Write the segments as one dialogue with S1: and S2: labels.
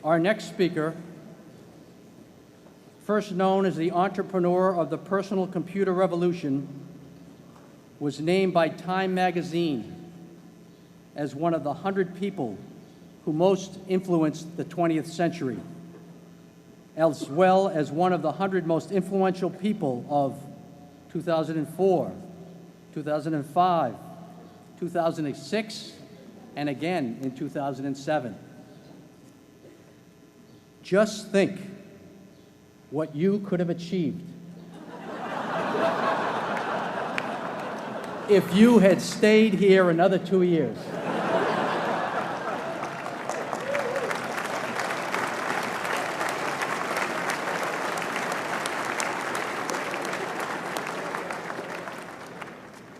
S1: Our next speaker, first known as the entrepreneur of the personal computer revolution, was named by Time magazine as one of the 100 people who most influenced the 20th century, as well as one of the 100 most influential people of 2004, 2005, 2006, and again in 2007. Just think what you could have achieved if you had stayed here another 2 years.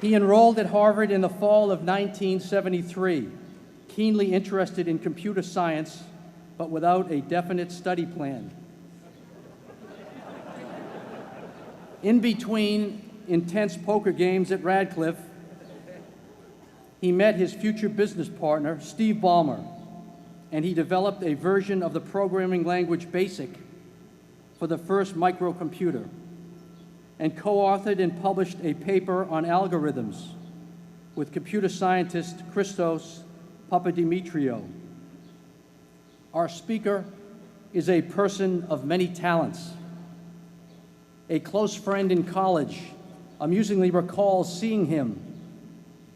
S1: He enrolled at Harvard in the fall of 1973, keenly interested in computer science, but without a definite study plan. In between intense poker games at Radcliffe, he met his future business partner, Steve Ballmer, and he developed a version of the programming language BASIC for the first microcomputer, and co-authored and published a paper on algorithms with computer scientist Christos Papadimitriou. Our speaker is a person of many talents. A close friend in college amusingly recalls seeing him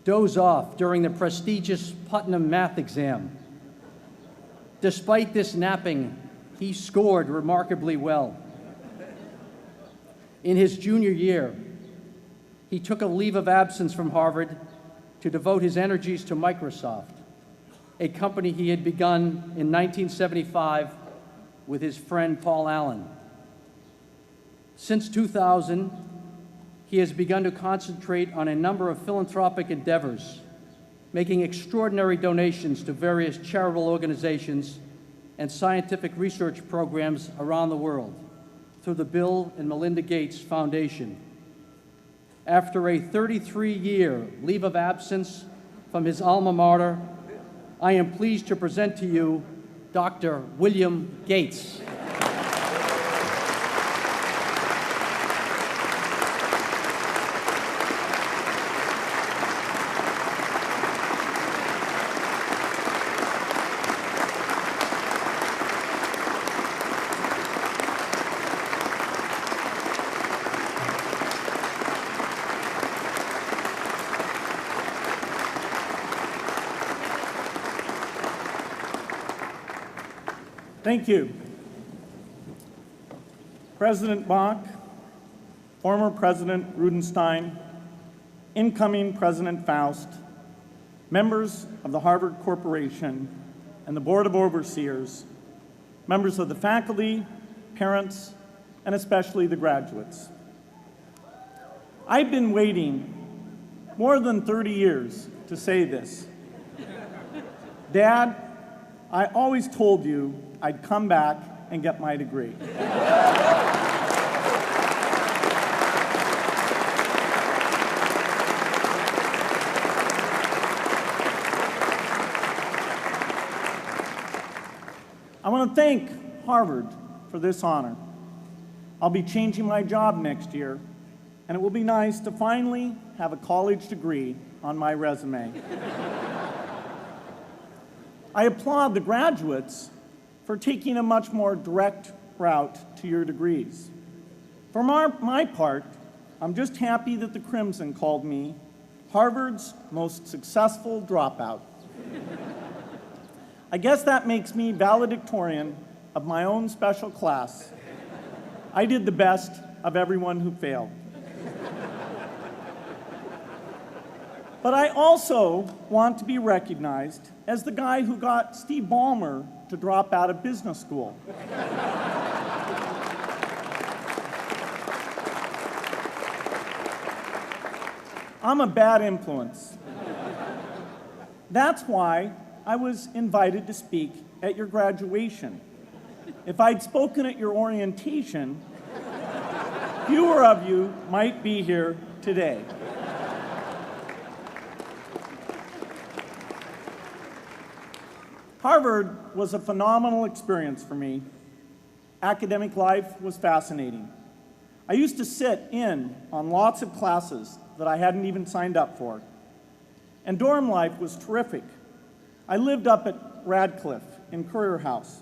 S1: doze off during the prestigious Putnam math exam. Despite this napping, he scored remarkably well. In his junior year, he took a leave of absence from Harvard to devote his energies to Microsoft, a company he had begun in 1975 with his friend Paul Allen. Since 2000, he has begun to concentrate on a number of philanthropic endeavors, making extraordinary donations to various charitable organizations and scientific research programs around the world through the Bill and Melinda Gates Foundation. After a 33-year leave of absence from his alma mater, I am pleased to present to you Dr. William Gates.
S2: Thank you. President Bach, former President Rudenstein, incoming President Faust, members of the Harvard Corporation and the Board of Overseers, members of the faculty, parents, and especially the graduates. I've been waiting more than 30 years to say this. Dad, I always told you I'd come back and get my degree. I want to thank Harvard for this honor. I'll be changing my job next year, and it will be nice to finally have a college degree on my resume. I applaud the graduates for taking a much more direct route to your degrees. For my part, I'm just happy that the Crimson called me Harvard's most successful dropout. I guess that makes me valedictorian of my own special class. I did the best of everyone who failed. But I also want to be recognized as the guy who got Steve Ballmer to drop out of business school. I'm a bad influence. That's why I was invited to speak at your graduation. If I'd spoken at your orientation, fewer of you might be here today. Harvard was a phenomenal experience for me. Academic life was fascinating. I used to sit in on lots of classes that I hadn't even signed up for. And dorm life was terrific. I lived up at Radcliffe in Currier House.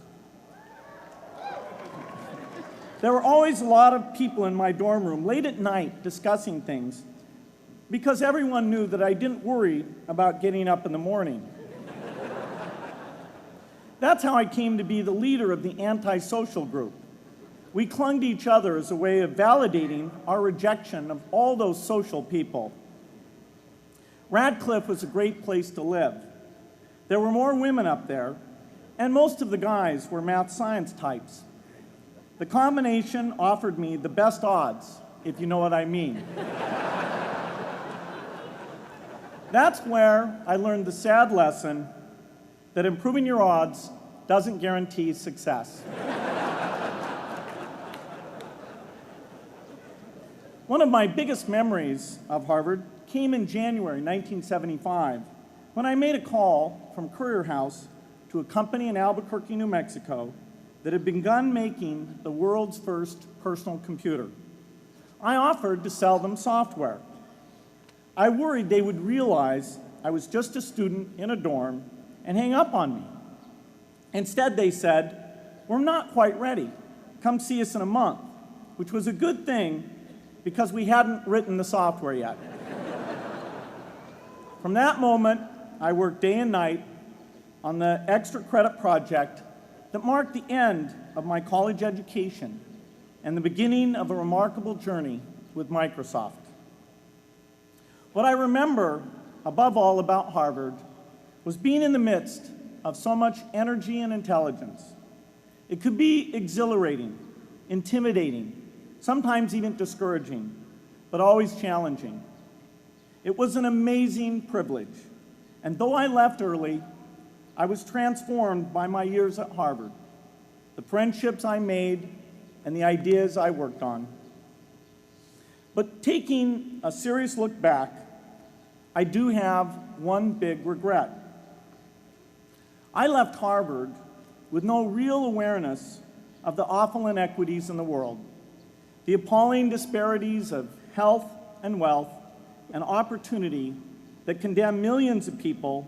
S2: There were always a lot of people in my dorm room late at night discussing things because everyone knew that I didn't worry about getting up in the morning. That's how I came to be the leader of the antisocial group. We clung to each other as a way of validating our rejection of all those social people. Radcliffe was a great place to live. There were more women up there, and most of the guys were math science types. The combination offered me the best odds, if you know what I mean. That's where I learned the sad lesson that improving your odds doesn't guarantee success. One of my biggest memories of Harvard came in January 1975 when I made a call from Currier House to a company in Albuquerque, New Mexico that had begun making the world's first personal computer. I offered to sell them software. I worried they would realize I was just a student in a dorm and hang up on me. Instead, they said, "We're not quite ready. Come see us in a month," which was a good thing because we hadn't written the software yet. From that moment, I worked day and night on the extra credit project that marked the end of my college education and the beginning of a remarkable journey with Microsoft. What I remember above all about Harvard was being in the midst of so much energy and intelligence. It could be exhilarating, intimidating, sometimes even discouraging, but always challenging. It was an amazing privilege, and though I left early, I was transformed by my years at Harvard, the friendships I made, and the ideas I worked on. But taking a serious look back, I do have one big regret. I left Harvard with no real awareness of the awful inequities in the world, the appalling disparities of health and wealth and opportunity that condemn millions of people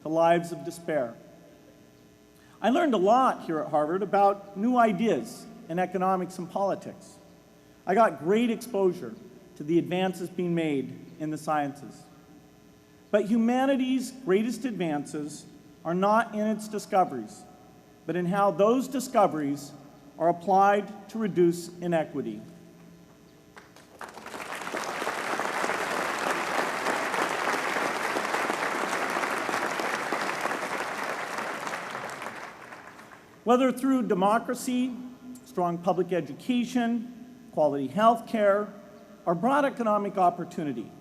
S2: to lives of despair. I learned a lot here at Harvard about new ideas in economics and politics. I got great exposure to the advances being made in the sciences. But humanity's greatest advances are not in its discoveries, but in how those discoveries are applied to reduce inequity. Whether through democracy, strong public education, quality health care, or broad economic opportunity,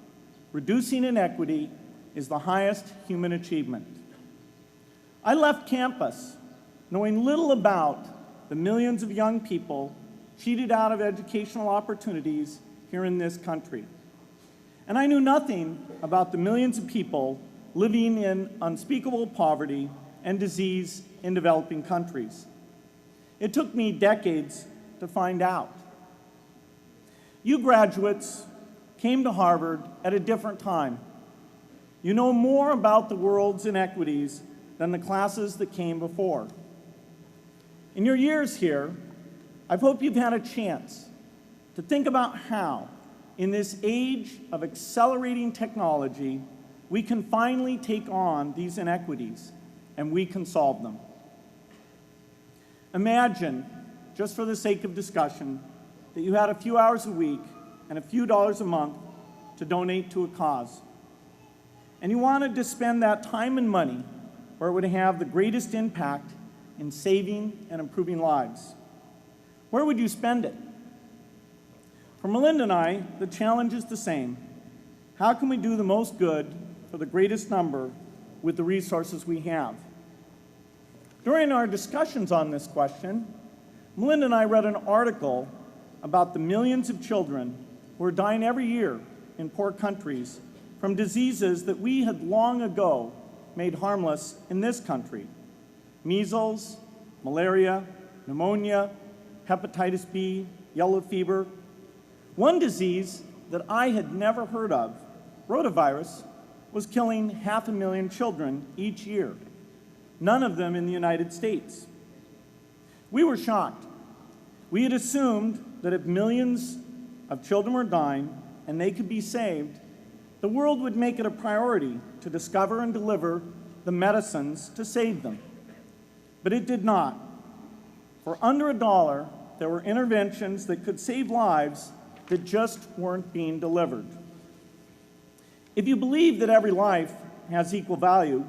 S2: reducing inequity is the highest human achievement. I left campus knowing little about the millions of young people cheated out of educational opportunities here in this country. And I knew nothing about the millions of people living in unspeakable poverty and disease in developing countries. It took me decades to find out. You graduates came to Harvard at a different time. You know more about the world's inequities than the classes that came before. In your years here, I hope you've had a chance to think about how, in this age of accelerating technology, we can finally take on these inequities and we can solve them. Imagine, just for the sake of discussion, that you had a few hours a week and a few dollars a month to donate to a cause. And you wanted to spend that time and money where it would have the greatest impact in saving and improving lives. Where would you spend it? For Melinda and I, the challenge is the same. How can we do the most good for the greatest number with the resources we have? During our discussions on this question, Melinda and I read an article about the millions of children who are dying every year in poor countries from diseases that we had long ago made harmless in this country: measles, malaria, pneumonia, hepatitis B, yellow fever. One disease that I had never heard of, rotavirus, was killing 500,000 children each year, none of them in the United States. We were shocked. We had assumed that if millions of children were dying and they could be saved, the world would make it a priority to discover and deliver the medicines to save them. But it did not. For under $1, there were interventions that could save lives that just weren't being delivered. If you believe that every life has equal value,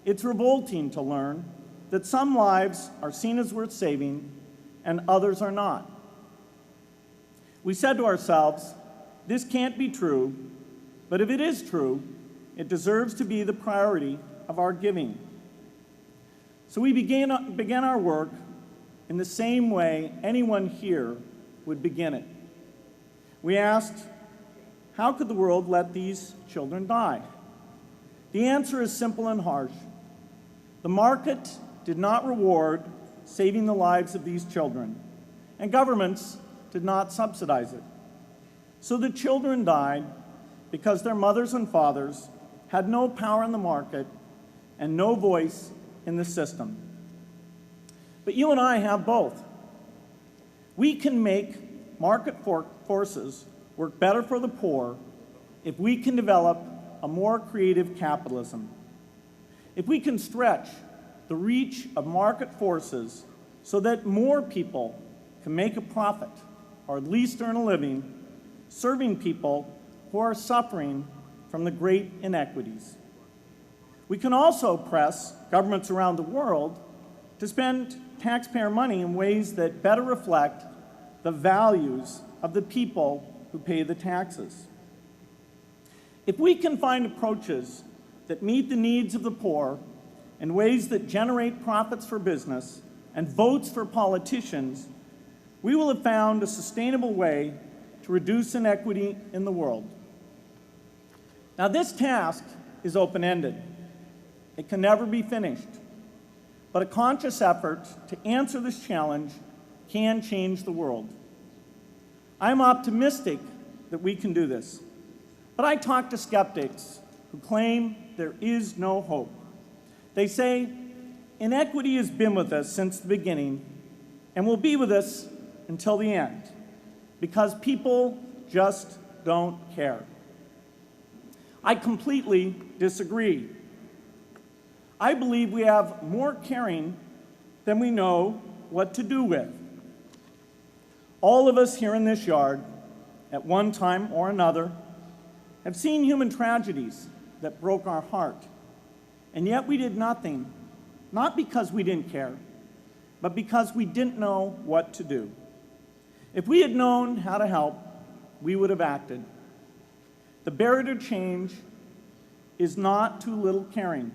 S2: it's revolting to learn that some lives are seen as worth saving and others are not. We said to ourselves, this can't be true, but if it is true, it deserves to be the priority of our giving. So we began our work in the same way anyone here would begin it. We asked, how could the world let these children die? The answer is simple and harsh. The market did not reward saving the lives of these children, and governments did not subsidize it. So the children died because their mothers and fathers had no power in the market and no voice in the system. But you and I have both. We can make market forces work better for the poor if we can develop a more creative capitalism. If we can stretch the reach of market forces so that more people can make a profit, or at least earn a living, serving people who are suffering from the great inequities. We can also press governments around the world to spend taxpayer money in ways that better reflect the values of the people who pay the taxes. If we can find approaches that meet the needs of the poor in ways that generate profits for business and votes for politicians, we will have found a sustainable way to reduce inequity in the world. Now, this task is open-ended. It can never be finished. But a conscious effort to answer this challenge can change the world. I'm optimistic that we can do this. But I talk to skeptics who claim there is no hope. They say, inequity has been with us since the beginning and will be with us until the end, because people just don't care. I completely disagree. I believe we have more caring than we know what to do with. All of us here in this yard, at one time or another, have seen human tragedies that broke our heart, and yet we did nothing, not because we didn't care, but because we didn't know what to do. If we had known how to help, we would have acted. The barrier to change is not too little caring.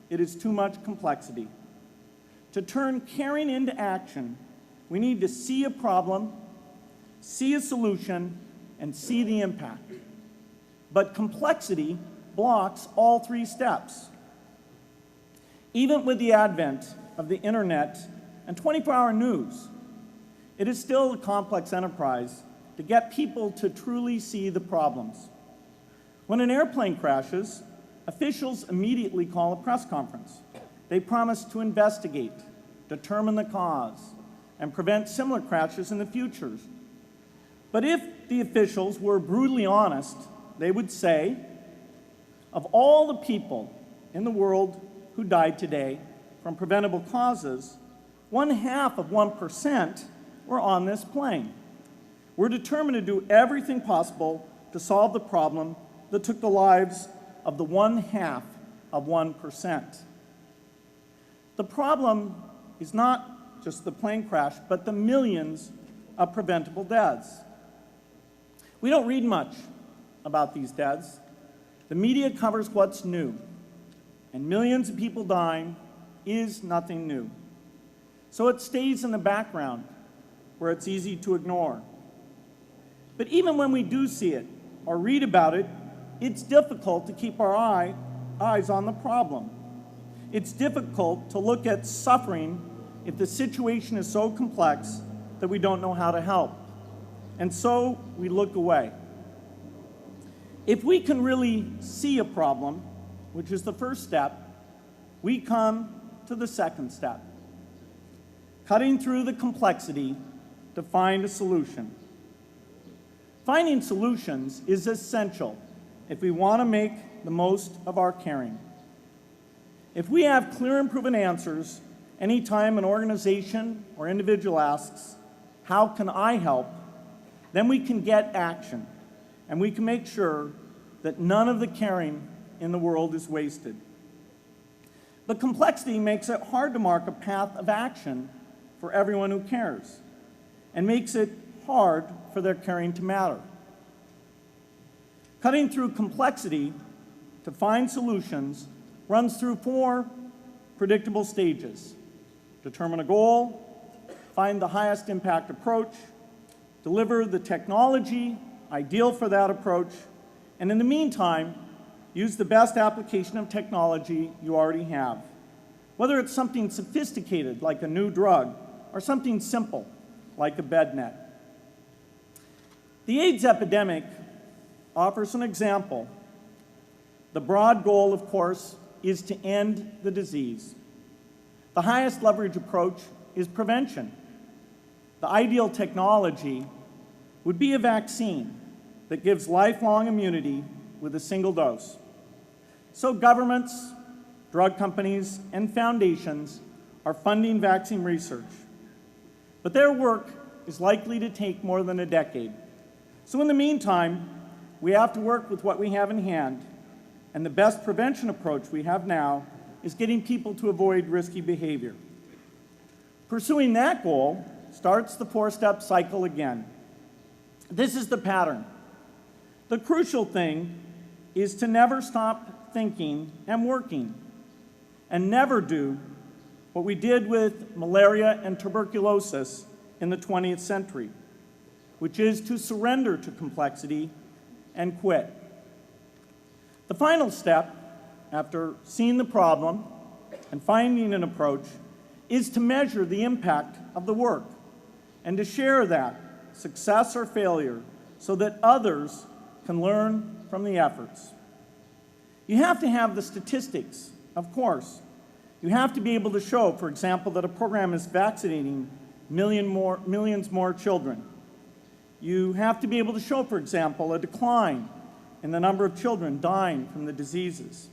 S2: It is too much complexity. To turn caring into action, we need to see a problem, see a solution, and see the impact. But complexity blocks all three steps. Even with the advent of the internet and 24-hour news, it is still a complex enterprise to get people to truly see the problems. When an airplane crashes, officials immediately call a press conference. They promise to investigate, determine the cause, and prevent similar crashes in the future. But if the officials were brutally honest, they would say, of all the people in the world who died today from preventable causes, 0.5% were on this plane. We're determined to do everything possible to solve the problem that took the lives of the 0.5%. The problem is not just the plane crash, but the millions of preventable deaths. We don't read much about these deaths. The media covers what's new, and millions of people dying is nothing new. So it stays in the background. where it's easy to ignore. But even when we do see it or read about it, it's difficult to keep our eyes on the problem. It's difficult to look at suffering if the situation is so complex that we don't know how to help. And so we look away. If we can really see a problem, which is the first step, we come to the second step, cutting through the complexity to find a solution. Finding solutions is essential if we want to make the most of our caring. If we have clear and proven answers anytime an organization or individual asks, "How can I help?" then we can get action, and we can make sure that none of the caring in the world is wasted. But complexity makes it hard to mark a path of action for everyone who cares, and makes it hard for their caring to matter. Cutting through complexity to find solutions runs through 4 predictable stages: determine a goal, find the highest impact approach, deliver the technology ideal for that approach, and in the meantime, use the best application of technology you already have, whether it's something sophisticated like a new drug or something simple like a bed net. The AIDS epidemic offers an example. The broad goal, of course, is to end the disease. The highest leverage approach is prevention. The ideal technology would be a vaccine that gives lifelong immunity with a single dose. So governments, drug companies, and foundations are funding vaccine research. But their work is likely to take more than a decade. So in the meantime, we have to work with what we have in hand, and the best prevention approach we have now is getting people to avoid risky behavior. Pursuing that goal starts the 4-step cycle again. This is the pattern. The crucial thing is to never stop thinking and working, and never do what we did with malaria and tuberculosis in the 20th century, which is to surrender to complexity and quit. The final step, after seeing the problem and finding an approach, is to measure the impact of the work and to share that, success or failure, so that others can learn from the efforts. You have to have the statistics, of course. You have to be able to show, for example, that a program is vaccinating millions more children. You have to be able to show, for example, a decline in the number of children dying from the diseases.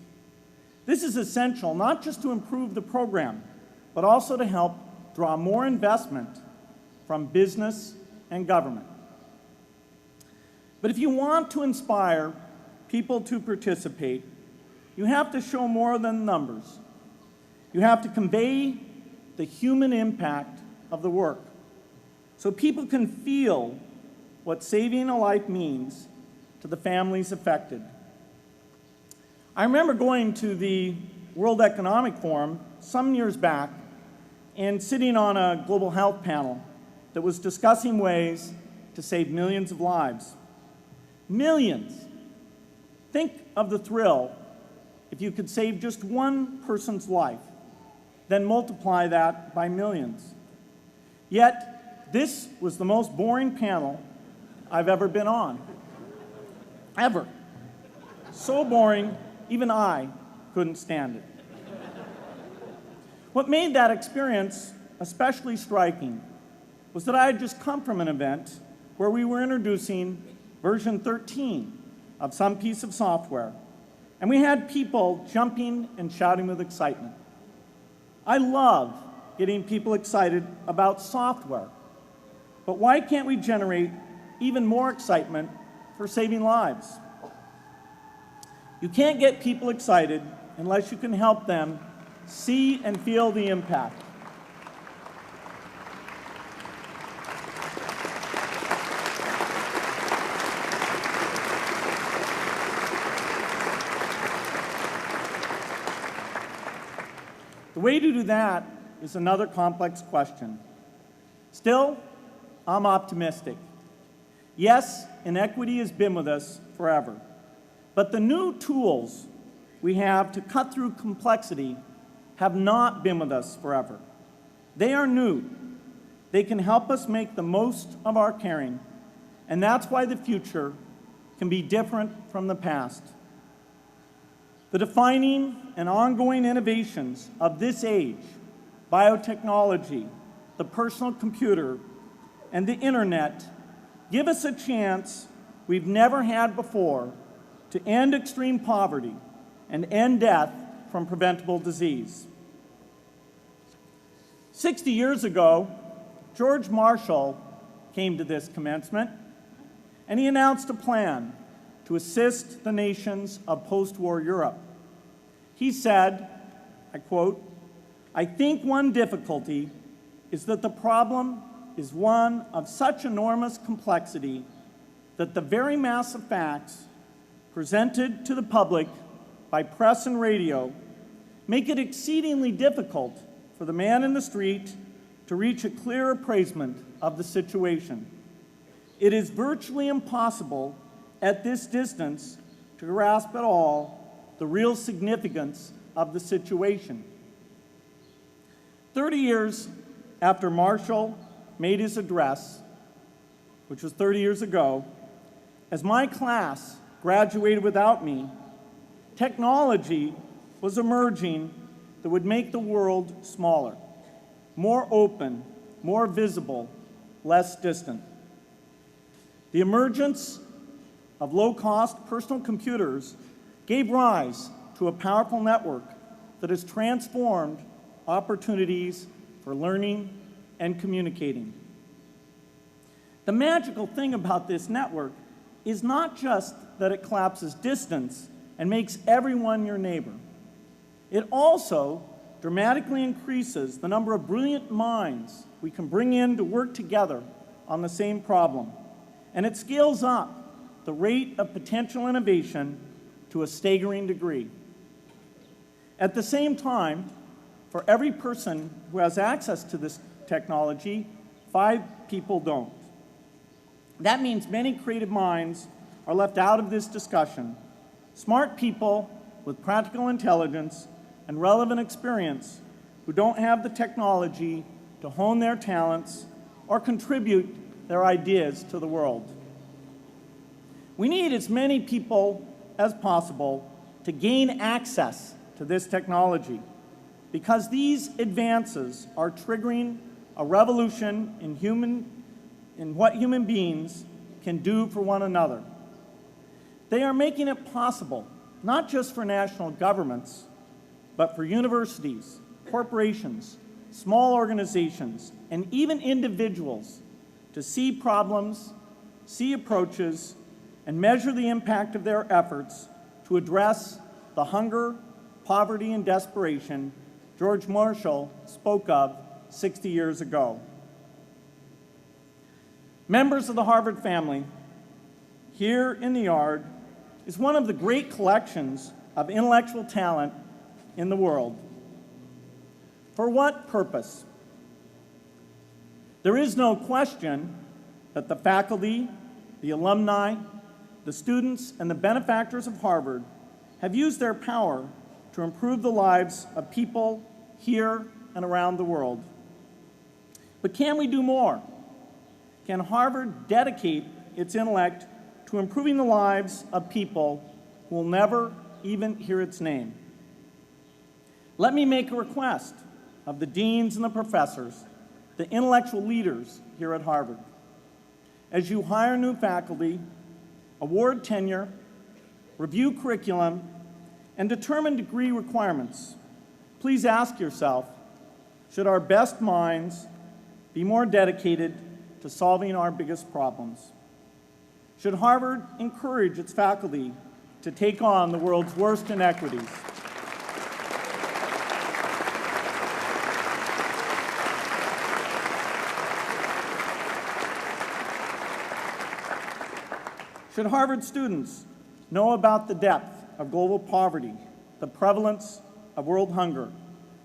S2: This is essential not just to improve the program, but also to help draw more investment from business and government. But if you want to inspire people to participate, you have to show more than numbers. You have to convey the human impact of the work so people can feel what saving a life means to the families affected. I remember going to the World Economic Forum some years back and sitting on a global health panel that was discussing ways to save millions of lives. Millions. Think of the thrill if you could save just one person's life, then multiply that by millions. Yet, this was the most boring panel I've ever been on. Ever. So boring, even I couldn't stand it. What made that experience especially striking was that I had just come from an event where we were introducing version 13 of some piece of software, and we had people jumping and shouting with excitement. I love getting people excited about software, but why can't we generate even more excitement for saving lives? You can't get people excited unless you can help them see and feel the impact. The way to do that is another complex question. Still, I'm optimistic. Yes, inequity has been with us forever, but the new tools we have to cut through complexity have not been with us forever. They are new. They can help us make the most of our caring, and that's why the future can be different from the past. The defining and ongoing innovations of this age, biotechnology, the personal computer, and the internet, give us a chance we've never had before to end extreme poverty and end death from preventable disease. 60 years ago, George Marshall came to this commencement, and he announced a plan to assist the nations of post-war Europe. He said, I quote, "I think one difficulty is that the problem is one of such enormous complexity that the very mass of facts presented to the public by press and radio make it exceedingly difficult for the man in the street to reach a clear appraisement of the situation. It is virtually impossible at this distance to grasp at all the real significance of the situation." 30 years after Marshall made his address, which was 30 years ago, as my class graduated without me, technology was emerging that would make the world smaller, more open, more visible, less distant. The emergence of low-cost personal computers gave rise to a powerful network that has transformed opportunities for learning and communicating. The magical thing about this network is not just that it collapses distance and makes everyone your neighbor. It also dramatically increases the number of brilliant minds we can bring in to work together on the same problem. And it scales up the rate of potential innovation to a staggering degree. At the same time, for every person who has access to this technology, 5 people don't. That means many creative minds are left out of this discussion. Smart people with practical intelligence and relevant experience who don't have the technology to hone their talents or contribute their ideas to the world. We need as many people as possible to gain access to this technology because these advances are triggering a revolution in what human beings can do for one another. They are making it possible, not just for national governments, but for universities, corporations, small organizations, and even individuals to see problems, see approaches, and measure the impact of their efforts to address the hunger, poverty, and desperation George Marshall spoke of 60 years ago. Members of the Harvard family, here in the yard is one of the great collections of intellectual talent in the world. For what purpose? There is no question that the faculty, the alumni, the students, and the benefactors of Harvard have used their power to improve the lives of people here and around the world. But can we do more? Can Harvard dedicate its intellect to improving the lives of people who will never even hear its name? Let me make a request of the deans and the professors, the intellectual leaders here at Harvard. As you hire new faculty, award tenure, review curriculum, and determine degree requirements, please ask yourself, should our best minds be more dedicated to solving our biggest problems? Should Harvard encourage its faculty to take on the world's worst inequities? Should Harvard students know about the depth of global poverty, the prevalence of world hunger,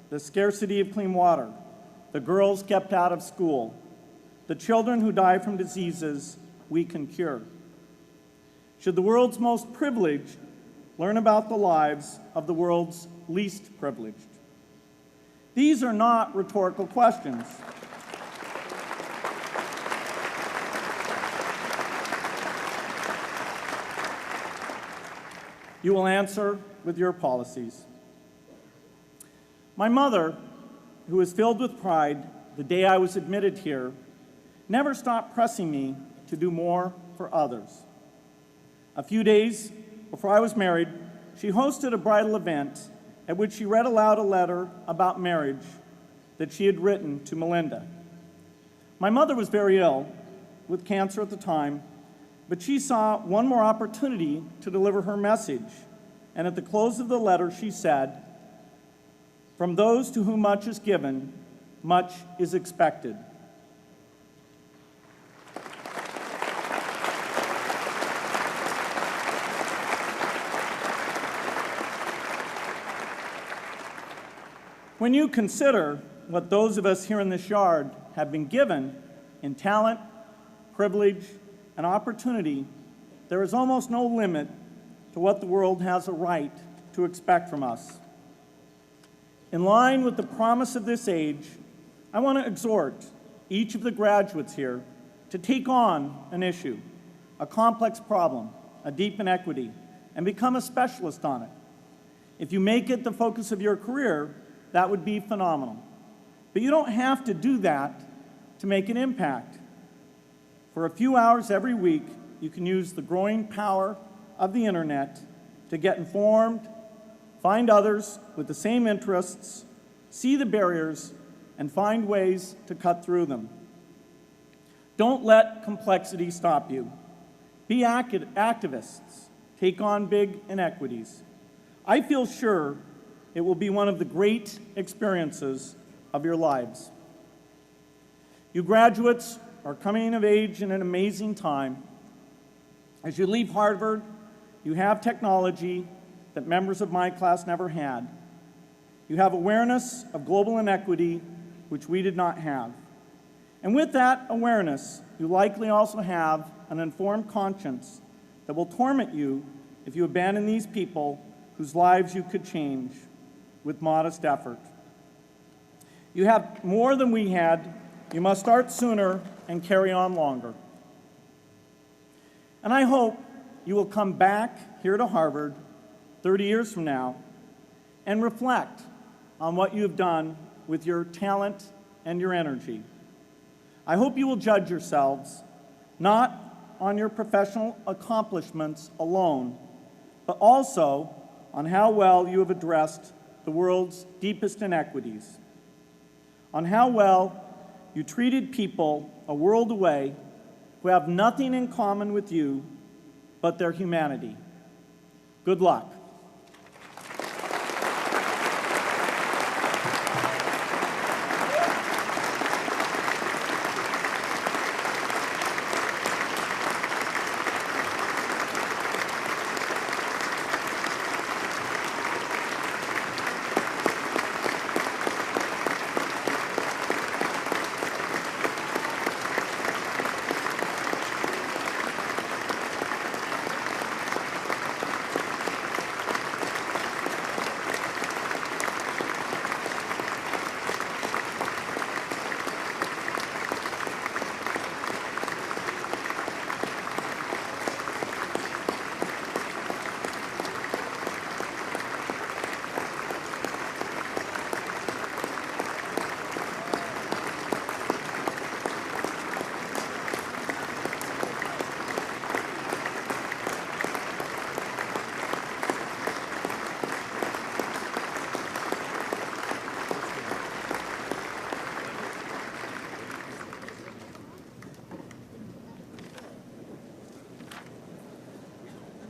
S2: the scarcity of clean water, the girls kept out of school, the children who die from diseases we can cure? Should the world's most privileged learn about the lives of the world's least privileged? These are not rhetorical questions. You will answer with your policies. My mother, who was filled with pride the day I was admitted here, never stopped pressing me to do more for others. A few days before I was married, she hosted a bridal event at which she read aloud a letter about marriage that she had written to Melinda. My mother was very ill, with cancer at the time, but she saw one more opportunity to deliver her message, and at the close of the letter she said, "From those to whom much is given, much is expected." When you consider what those of us here in this yard have been given in talent, privilege, and opportunity, there is almost no limit to what the world has a right to expect from us. In line with the promise of this age, I want to exhort each of the graduates here to take on an issue, a complex problem, a deep inequity, and become a specialist on it. If you make it the focus of your career, that would be phenomenal. But you don't have to do that to make an impact. For a few hours every week, you can use the growing power of the internet to get informed, find others with the same interests, see the barriers, and find ways to cut through them. Don't let complexity stop you. Be activists. Take on big inequities. I feel sure it will be one of the great experiences of your lives. You graduates are coming of age in an amazing time. As you leave Harvard, you have technology that members of my class never had. You have awareness of global inequity, which we did not have. And with that awareness, you likely also have an informed conscience that will torment you if you abandon these people whose lives you could change with modest effort. You have more than we had. You must start sooner and carry on longer. And I hope you will come back here to Harvard 30 years from now and reflect on what you have done with your talent and your energy. I hope you will judge yourselves not on your professional accomplishments alone, but also on how well you have addressed the world's deepest inequities, on how well you treated people a world away who have nothing in common with you but their humanity. Good luck.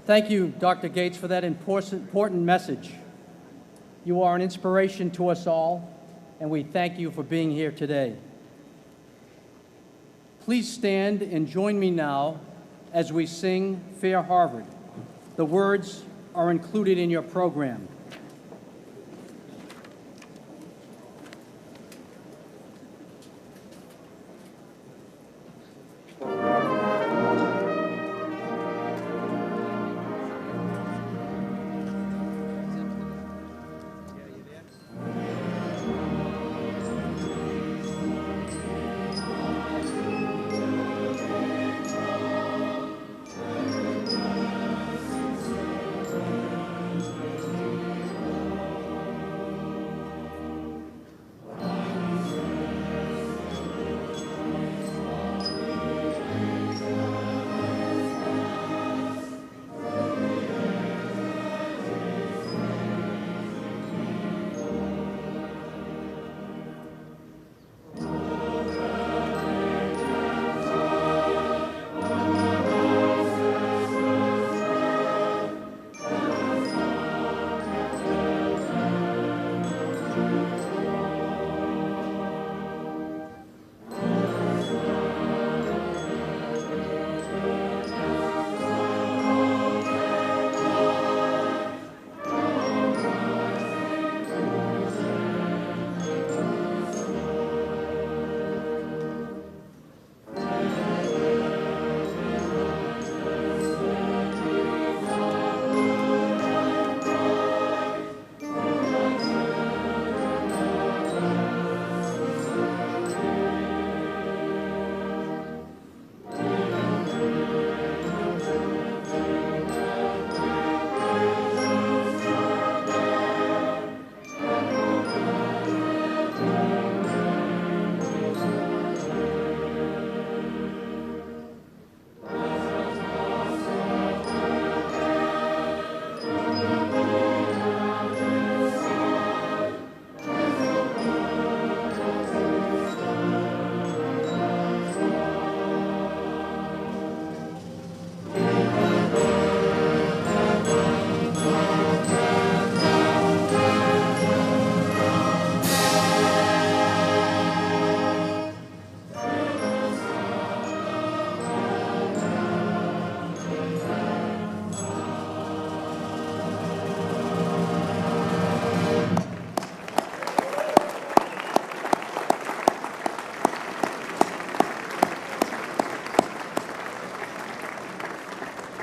S1: Thank you, Dr. Gates, for that important message. You are an inspiration to us all, and we thank you for being here today. Please stand and join me now as we sing Fair Harvard. The words are included in your program.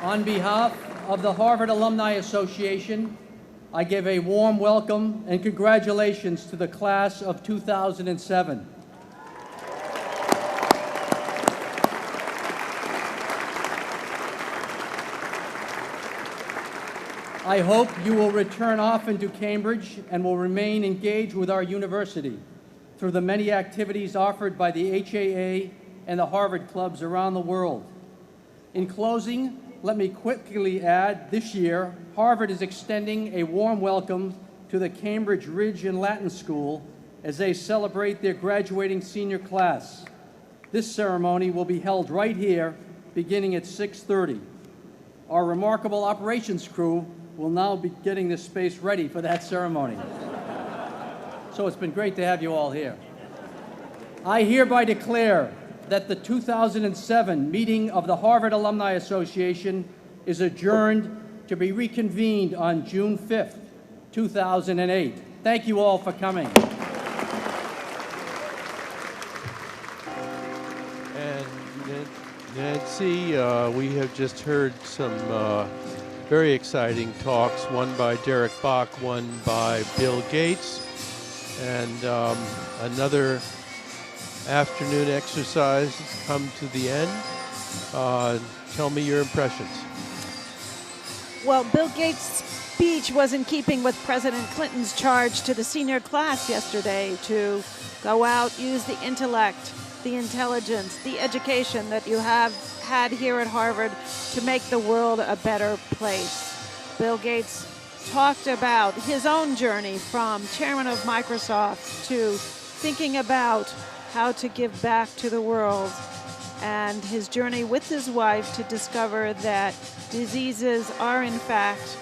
S1: On behalf of the Harvard Alumni Association, I give a warm welcome and congratulations to the class of 2007. I hope you will return often to Cambridge and will remain engaged with our university through the many activities offered by the HAA and the Harvard clubs around the world. In closing, let me quickly add, this year, Harvard is extending a warm welcome to the Cambridge Ridge and Latin School as they celebrate their graduating senior class. This ceremony will be held right here, beginning at 6:30. Our remarkable operations crew will now be getting this space ready for that ceremony. So it's been great to have you all here. I hereby declare that the 2007 meeting of the Harvard Alumni Association is adjourned to be reconvened on June 5th, 2008. Thank you all for coming.
S3: And Nancy, we have just heard some very exciting talks, one by Derek Bach, one by Bill Gates, and another afternoon exercise has come to the end. Tell me your impressions.
S4: Well, Bill Gates' speech was in keeping with President Clinton's charge to the senior class yesterday to go out, use the intellect, the intelligence, the education that you have had here at Harvard to make the world a better place. Bill Gates talked about his own journey from chairman of Microsoft to thinking about how to give back to the world, and his journey with his wife to discover that diseases are in fact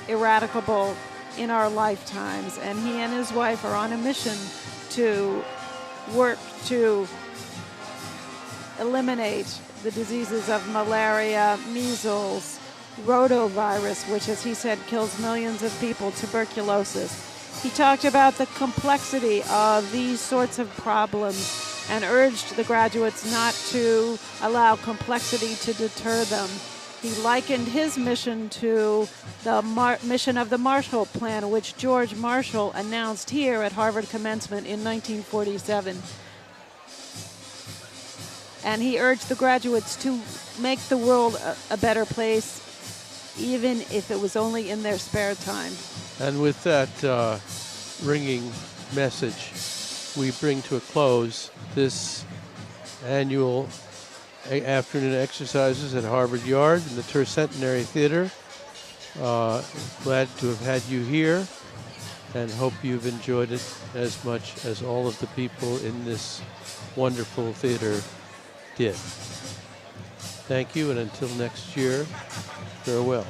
S4: eradicable in our lifetimes. And he and his wife are on a mission to work to eliminate the diseases of malaria, measles, rotavirus, which, as he said, kills millions of people, tuberculosis. He talked about the complexity of these sorts of problems and urged the graduates not to allow complexity to deter them. He likened his mission to the mission of the Marshall Plan, which George Marshall announced here at Harvard commencement in 1947. And he urged the graduates to make the world a better place, even if it was only in their spare time.
S3: And with that ringing message, we bring to a close this annual afternoon exercises at Harvard Yard in the Tercentenary Theater. Glad to have had you here and hope you've enjoyed it as much as all of the people in this wonderful theater did. Thank you, and until next year, farewell.